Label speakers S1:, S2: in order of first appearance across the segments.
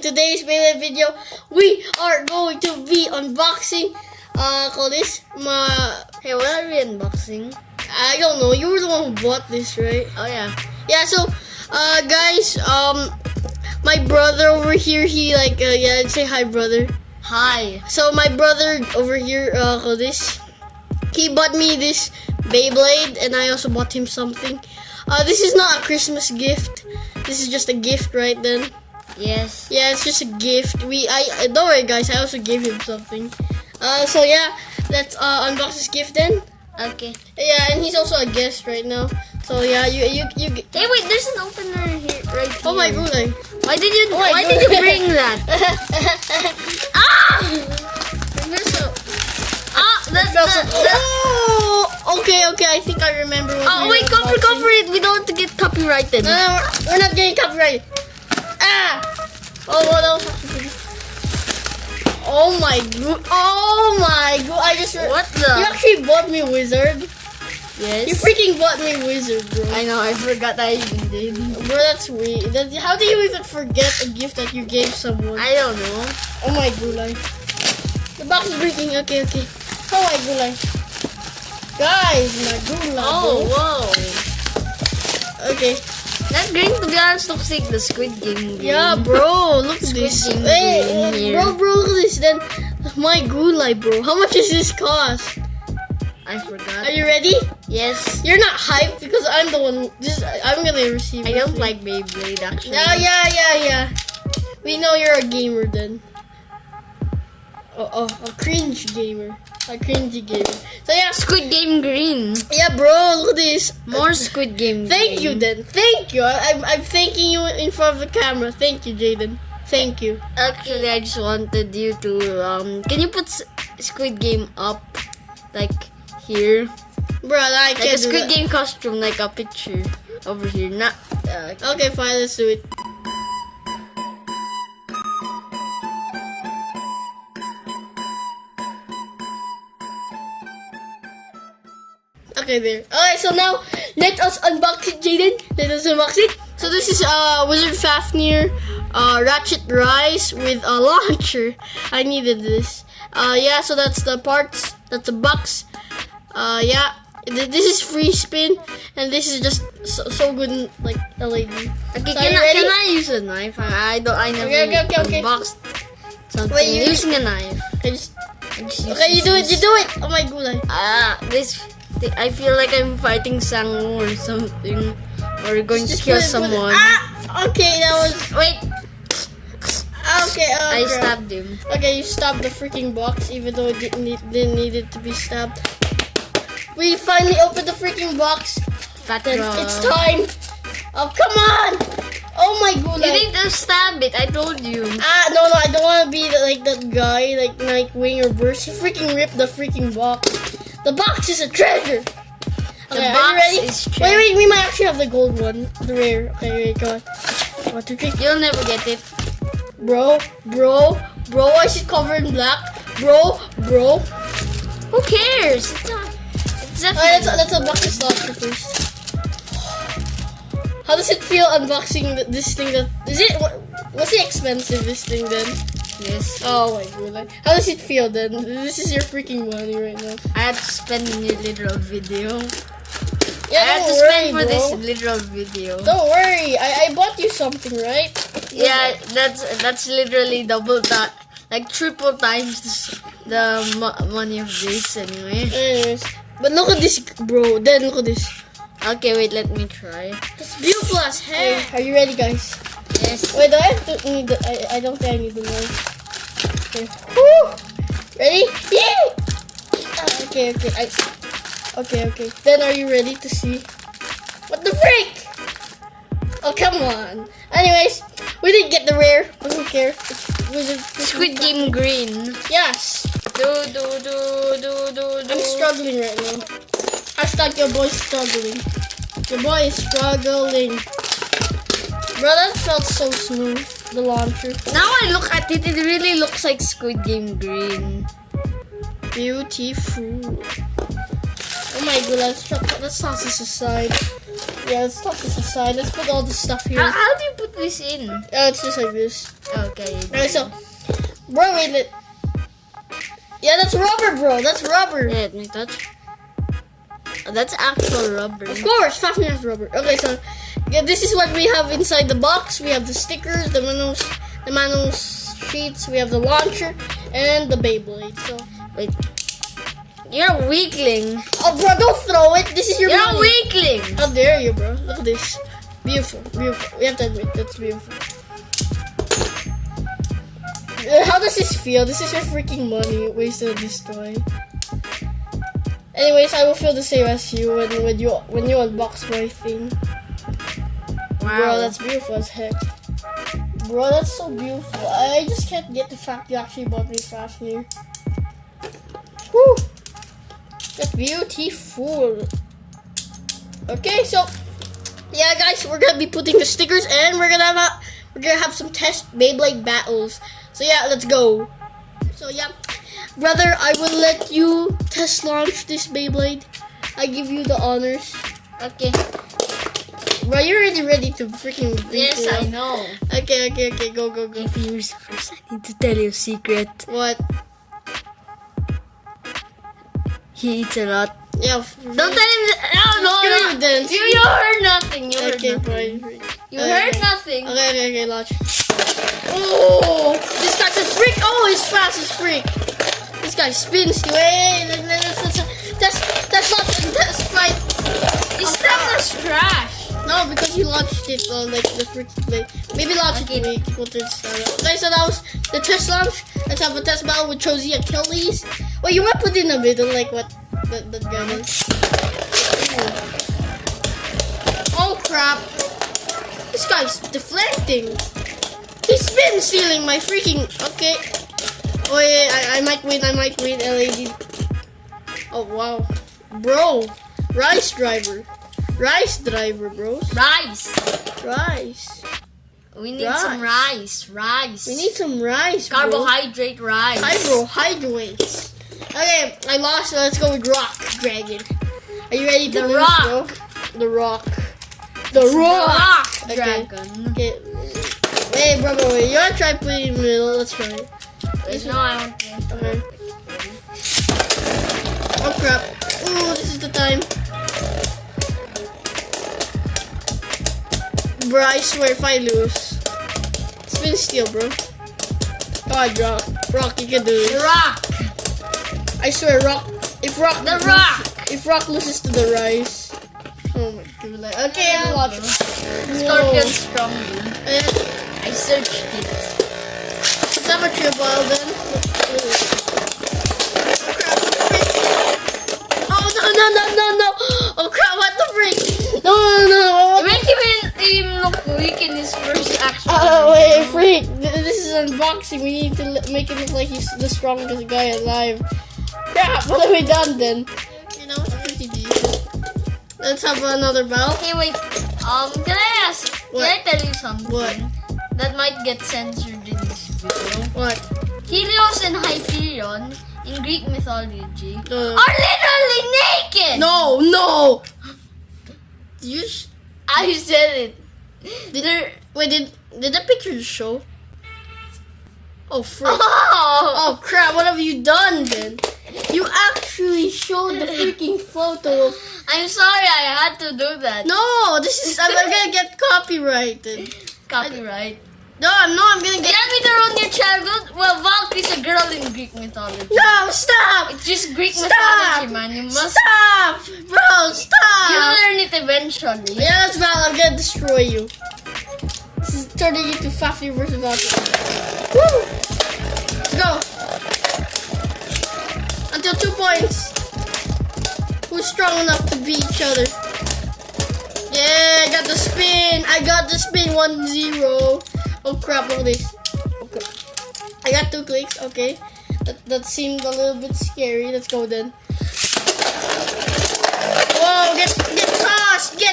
S1: today's Beyblade video, we are going to be unboxing, call this,
S2: Hey, what are we unboxing?
S1: I don't know, you were the one who bought this, right?
S2: Oh yeah.
S1: Yeah, so, guys, my brother over here, he say hi, brother.
S2: Hi.
S1: So my brother over here, call this, he bought me this Beyblade, and I also bought him something. This is not a Christmas gift. This is just a gift, right then?
S2: Yes.
S1: Yeah, it's just a gift. I don't worry, guys. I also gave him something. So yeah, let's unbox this gift then.
S2: Okay.
S1: Yeah, and he's also a guest right now. So yeah, you.
S2: Hey, wait. There's an opener here, right here.
S1: Oh my god!
S2: Why did you bring that?
S1: Oh, okay. I think I remember.
S2: Oh wait, cover it. We don't want to get copyrighted.
S1: No, we're not getting copyrighted. Ah! Oh, what else? Oh my god! I just.
S2: What the?
S1: You actually bought me Wizard.
S2: Yes.
S1: You freaking bought me Wizard, bro.
S2: I know. I forgot I even did.
S1: Bro, that's weird. How do you even forget a gift that you gave someone?
S2: I don't know.
S1: Oh my gulay. The box is breaking. Okay. Oh my gulay. Guys, my gulay.
S2: Oh,
S1: bro.
S2: whoa.
S1: Okay.
S2: That green, to be honest, looks like the Squid Game green.
S1: Yeah, bro. Look at
S2: Squid
S1: this.
S2: Game
S1: Hey,
S2: green here.
S1: bro, look at this. Then, my gulay, bro. How much does this cost?
S2: I forgot.
S1: Are you ready?
S2: Yes.
S1: You're not hyped because I'm the one. I'm gonna receive.
S2: I
S1: this
S2: don't
S1: thing.
S2: like Beyblade actually.
S1: Yeah. We know you're a gamer then. A cringe gamer. A cringy gamer. So yeah.
S2: Squid Game green.
S1: Yeah, bro. Look at this.
S2: More Squid Game
S1: Thank
S2: green.
S1: you, then. Thank you. I'm thanking you in front of the camera. Thank you, Jaden. Thank you.
S2: Actually, I just wanted you to can you put Squid Game up, like here,
S1: Bro, I
S2: like
S1: can't
S2: a
S1: do
S2: Squid
S1: that.
S2: Game costume, like a picture over here. Not.
S1: Okay, fine. Let's do it. Okay, there. Alright, so now let us unbox it, Jaden. Let us unbox it. So this is Wizard Fafnir Ratchet Rise with a launcher. I needed this. Yeah, so that's the parts. That's the box. Yeah. This is free spin, and this is just so good, like LED.
S2: Okay,
S1: So
S2: can I use a knife? I never
S1: Okay.
S2: unboxed something
S1: Wait,
S2: using a knife.
S1: Okay, you do it. Oh my god.
S2: I feel like I'm fighting Sangu or something, or going to kill someone.
S1: Okay, that was.
S2: Wait,
S1: Okay,
S2: I
S1: girl.
S2: stabbed him.
S1: Okay, you stabbed the freaking box, even though it didn't need it to be stabbed. We finally opened the freaking box. Then it's time. Oh, come on! Oh my god.
S2: You need to stab it. I told you.
S1: No, I don't want to be like that guy, like Nightwing or Burst. He freaking ripped the freaking box. The box is a treasure. Okay, are you ready?
S2: Is treasure.
S1: Wait, we might actually have the gold one, the rare. Okay, wait, come on. 1, 2, 3.
S2: You'll never get it.
S1: Bro, why is it covered in black? Bro.
S2: Who cares? It's
S1: Alright, let's unbox this launcher first. How does it feel unboxing this thing? Was it expensive, this thing then?
S2: Yes.
S1: Oh my god. How does it feel then? This is your freaking money right now.
S2: I had to spend in your literal video.
S1: Yeah,
S2: I had to spend for this literal video.
S1: Don't worry, I bought you something, right?
S2: Yeah, that's literally double that, like triple times the money of this anyway.
S1: Anyways, but look at this, bro. Then look at this.
S2: Okay, wait, let me try.
S1: It's beautiful as hell. Are you ready, guys?
S2: Yes.
S1: Wait, do I have to need the? I don't think I need the knife. Okay. Woo! Ready? Yeah. Okay. Okay. Then are you ready to see? What the freak? Oh, come on. Anyways, we didn't get the rare. I don't care.
S2: Squid Game green.
S1: Yes.
S2: Do.
S1: I'm struggling right now. Hashtag your boy's struggling. Your boy is struggling. Bro, that felt so smooth. The launcher.
S2: Now I look at it, it really looks like Squid Game green.
S1: Beautiful. Oh my god, let's toss this aside. Yeah, let's toss this aside. Let's put all the stuff here.
S2: How do you put this in?
S1: It's just like this.
S2: Okay.
S1: Alright, so, bro, wait. Yeah, that's rubber, bro. That's rubber.
S2: Yeah, let me touch. Oh, that's actual rubber.
S1: Of course, Fafnir has rubber. Okay, so yeah, this is what we have inside the box. We have the stickers, the manuals sheets. We have the launcher and the Beyblade. So
S2: Wait. You're a weakling.
S1: oh, bro, don't throw it. This is your
S2: You're a
S1: money.
S2: weakling.
S1: How dare you, bro? Look at this. Beautiful, beautiful. We have to admit that's beautiful. How does this feel? This is your freaking money wasted on this toy. Anyways, I will feel the same as you when you unbox my thing.
S2: Wow.
S1: Bro, that's beautiful as heck. Bro, that's so beautiful. I just can't get the fact you actually bought me Fafnir. Woo! That's beautiful. Okay, so yeah, guys, we're gonna be putting the stickers and we're gonna have some test Beyblade battles. So yeah, let's go. So yeah, brother, I will let you test launch this Beyblade. I give you the honors.
S2: Okay.
S1: Bro, you're already ready to freaking beat
S2: Yes,
S1: me
S2: I
S1: up.
S2: know.
S1: Okay, go.
S2: If yours first, I need to tell you a secret.
S1: What?
S2: He eats a lot.
S1: Yeah.
S2: Don't tell him. No.
S1: Screw you then.
S2: You heard nothing. You heard
S1: Okay,
S2: nothing.
S1: fine.
S2: You heard nothing.
S1: Okay, launch. Oh, this guy's a freak. Oh, he's fast as freak. This guy spins. Wait, that's not that's right.
S2: It's not as trash.
S1: No, because you launched it on like the freaking blade. Maybe launch it to make people to start up. Okay, so that was the test launch. Let's have a test battle with Josie Achilles. Wait, you might put it in the middle like what that guy did. Oh crap! This guy's deflecting. He's spin stealing my freaking. Okay. Oh yeah, I might win. LED. Oh wow, bro, rice driver, bro. Rice.
S2: We need some rice.
S1: We need some rice, bro.
S2: Carbohydrate rice.
S1: Carbohydrates. Okay, I lost. So let's go with Rock Dragon. Are you ready to
S2: The
S1: lose,
S2: Rock.
S1: bro? The Rock. The Rock. Okay.
S2: Dragon.
S1: Okay. Hey, bro, you wanna try putting it in the middle? Let's try it.
S2: Wait, no, I want to.
S1: Okay. Oh crap. Ooh, this is the time. Bro, I swear if I lose. Spin steal, bro. Come on, Rock, you can do it.
S2: The Rock.
S1: I swear, Rock. If Rock.
S2: The Rock.
S1: If Rock loses to the rice. Oh my god. Okay, I watch.
S2: Scorpion strong, dude. I searched it.
S1: Let's have a triple then. Oh no. Oh crap, what the freak? No.
S2: Make him look weak in his first action.
S1: Oh wait, freak. This is unboxing. We need to make it look like he's the strongest guy alive. Crap, what have we done then? You know, it's pretty decent. Let's have another battle.
S2: Okay, wait. Can I ask?
S1: What?
S2: Can I tell you something?
S1: What?
S2: That might get censored in this video.
S1: What?
S2: Helios and Hyperion in Greek mythology
S1: No.
S2: are literally naked.
S1: No.
S2: I said it.
S1: Wait, did the picture just show? Oh freak.
S2: Oh.
S1: Oh crap, what have you done then? You actually showed the freaking photo of...
S2: I'm sorry, I had to do that.
S1: No, this is... I'm gonna get copyrighted.
S2: Copyright.
S1: No, I'm gonna
S2: You
S1: get...
S2: want me to ruin your childhood? Well, Valkyrie's a girl in Greek mythology.
S1: No, stop!
S2: It's just Greek
S1: Stop!
S2: mythology, man. You must...
S1: Stop! Bro, stop!
S2: You'll learn it eventually.
S1: Yeah, that's Val, I'm gonna destroy you. This is turning into Fafnir versus Valkyrie. Woo! Let's go! Until 2 points. Who's strong enough to beat each other? Yeah, I got the spin. 1-0. Oh crap, look at this. Okay. I got 2 clicks, okay. That seemed a little bit scary. Let's go then. Whoa, get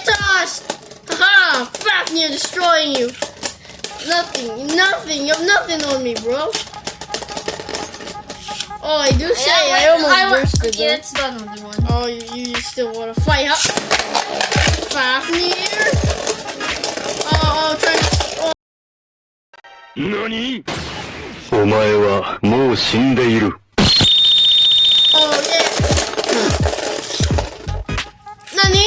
S1: tossed! Haha! Fafnir destroying you. Nothing. You have nothing on me, bro. Oh, I do say I almost bursted.
S2: Okay, let's done with one.
S1: Oh, you still want to fight, huh? Fafnir! Oh, thanks.
S3: 何お前はもう死んでいる。
S1: Oh, yeah. Nani?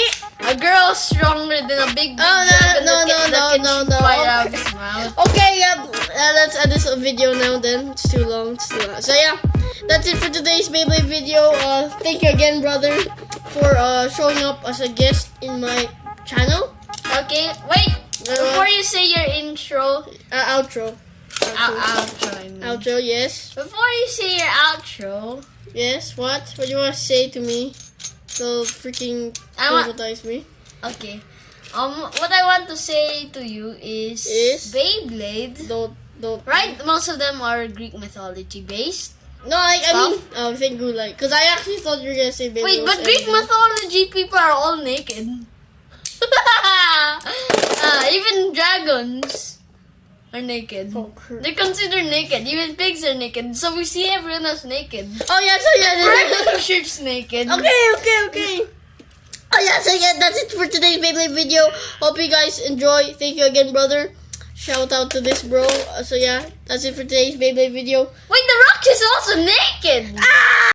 S2: A girl stronger than a big dragon that can shoot fire out of his mouth.
S1: Okay, yeah. Let's end this video now then. It's too long. So yeah, that's it for today's Beyblade video. Thank you again, brother, for showing up as a guest in my channel.
S2: Okay, wait. Before you say your intro,
S1: Outro.
S2: outro, I mean.
S1: Outro, yes.
S2: Before you say your outro,
S1: Yes, what? What do you want to say to me? So freaking advertise me.
S2: okay. What I want to say to you is Beyblade.
S1: Don't.
S2: Right, most of them are Greek mythology based.
S1: No, like, I
S2: Stuff?
S1: mean, I think you like, cause I actually thought you were gonna say Beyblade.
S2: Wait,
S1: was
S2: but Greek
S1: everything.
S2: mythology people are all naked. Even dragons are naked.
S1: Oh, crap.
S2: They're considered naked. Even pigs are naked. So we see everyone else naked.
S1: Oh yeah, so yeah.
S2: Regular ship's naked.
S1: Okay. Oh yeah, so yeah, that's it for today's Beyblade video. Hope you guys enjoy. Thank you again, brother. Shout out to this bro. So yeah, that's it for today's Beyblade video.
S2: Wait, the rock is also naked.